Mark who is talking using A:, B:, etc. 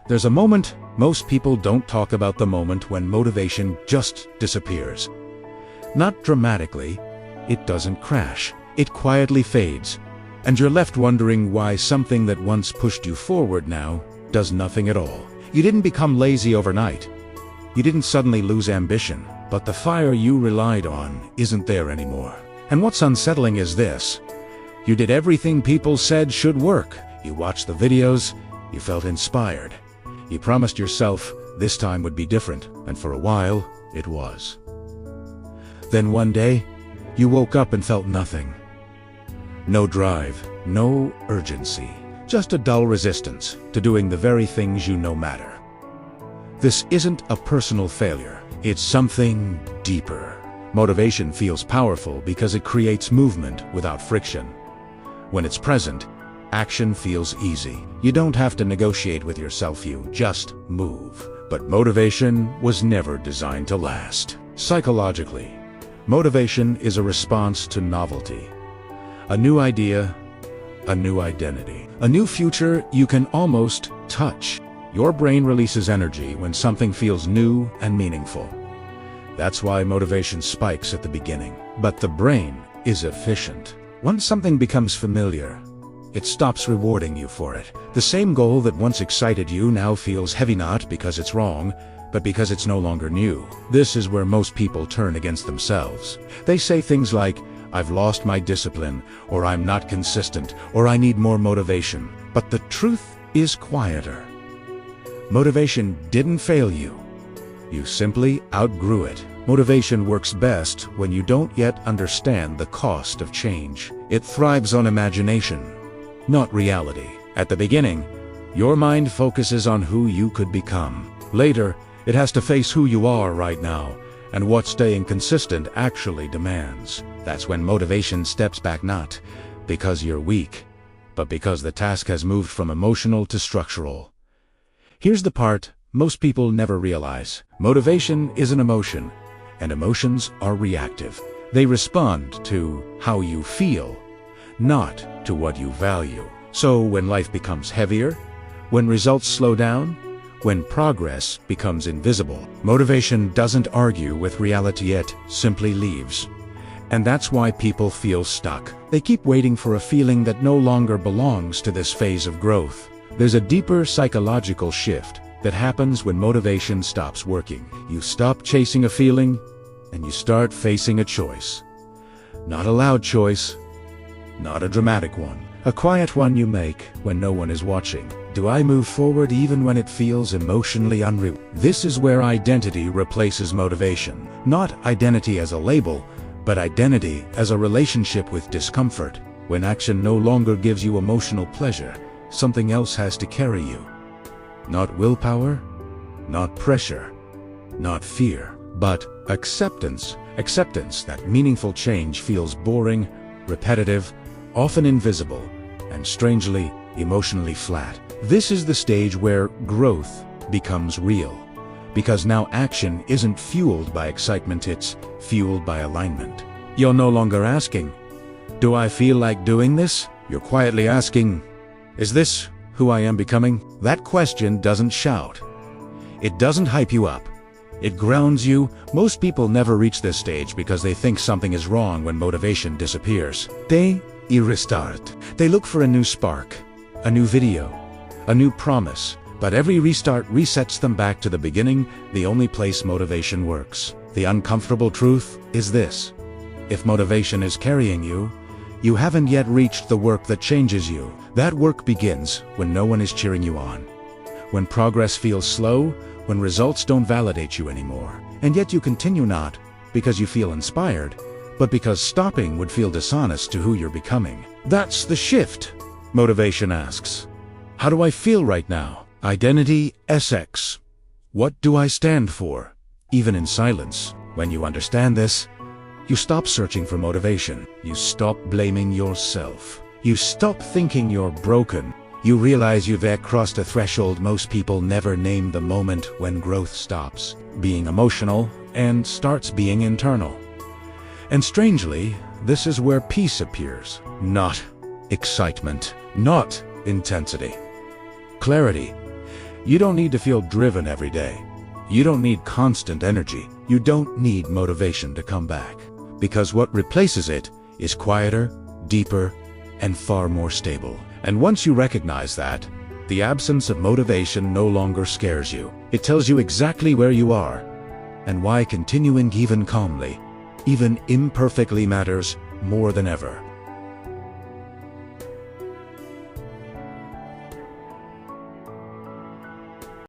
A: There's a moment. Most people don't talk about the moment when motivation just disappears. Not dramatically. It doesn't crash. It quietly fades. And you're left wondering why something that once pushed you forward now does nothing at all. You didn't become lazy overnight. You didn't suddenly lose ambition. But the fire you relied on isn't there anymore. And what's unsettling is this. You did everything people said should work. You watched the videos. You felt inspired. You promised yourself this time would be different. And for a while, it was. Then one day, you woke up and felt nothing. No drive, no urgency. Just a dull resistance to doing the very things you know matter. This isn't a personal failure. It's something deeper. Motivation feels powerful because it creates movement without friction. When it's present, action feels easy. You don't have to negotiate with yourself, you just move. But motivation was never designed to last. Psychologically, motivation is a response to novelty. A new idea, a new identity. A new future you can almost touch. Your brain releases energy when something feels new and meaningful. That's why motivation spikes at the beginning. But the brain is efficient. Once something becomes familiar, it stops rewarding you for it. The same goal that once excited you now feels heavy, not because it's wrong, but because it's no longer new. This is where most people turn against themselves. They say things like, "I've lost my discipline," or "I'm not consistent," or "I need more motivation." But the truth is quieter. Motivation didn't fail you. You simply outgrew it. Motivation works best when you don't yet understand the cost of change. It thrives on imagination, not reality. At the beginning, your mind focuses on who you could become. Later, it has to face who you are right now and what staying consistent actually demands. That's when motivation steps back, not because you're weak, but because the task has moved from emotional to structural. Here's the part most people never realize. Motivation is an emotion, and emotions are reactive. They respond to how you feel, not to what you value. So when life becomes heavier, when results slow down, when progress becomes invisible, motivation doesn't argue with reality, it simply leaves. And that's why people feel stuck. They keep waiting for a feeling that no longer belongs to this phase of growth. There's a deeper psychological shift that happens when motivation stops working. You stop chasing a feeling, and you start facing a choice. Not a loud choice, not a dramatic one. A quiet one you make when no one is watching. Do I move forward even when it feels emotionally unreal? This is where identity replaces motivation. Not identity as a label, but identity as a relationship with discomfort. When action no longer gives you emotional pleasure, something else has to carry you. Not willpower, not pressure, not fear, but acceptance. Acceptance that meaningful change feels boring, repetitive, often invisible, and strangely, emotionally flat. This is the stage where growth becomes real. Because now action isn't fueled by excitement, it's fueled by alignment. You're no longer asking, "Do I feel like doing this?" You're quietly asking, "Is this who I am becoming?" That question doesn't shout. It doesn't hype you up. It grounds you. Most people never reach this stage because they think something is wrong when motivation disappears. They restart. They look for a new spark, a new video, a new promise. But every restart resets them back to the beginning, the only place motivation works. The uncomfortable truth is this. If motivation is carrying you, you haven't yet reached the work that changes you. That work begins when no one is cheering you on. When progress feels slow, when results don't validate you anymore. And yet you continue, not because you feel inspired, but because stopping would feel dishonest to who you're becoming. That's the shift. Motivation asks, how do I feel right now? Identity SX. What do I stand for? Even in silence. When you understand this, you stop searching for motivation. You stop blaming yourself. You stop thinking you're broken. You realize you've crossed a threshold most people never name, the moment when growth stops being emotional and starts being internal. And strangely, this is where peace appears. Not excitement, not intensity. Clarity. You don't need to feel driven every day. You don't need constant energy. You don't need motivation to come back. Because what replaces it is quieter, deeper, and far more stable. And once you recognize that, the absence of motivation no longer scares you. It tells you exactly where you are and why continuing even calmly, even imperfectly matters more than ever.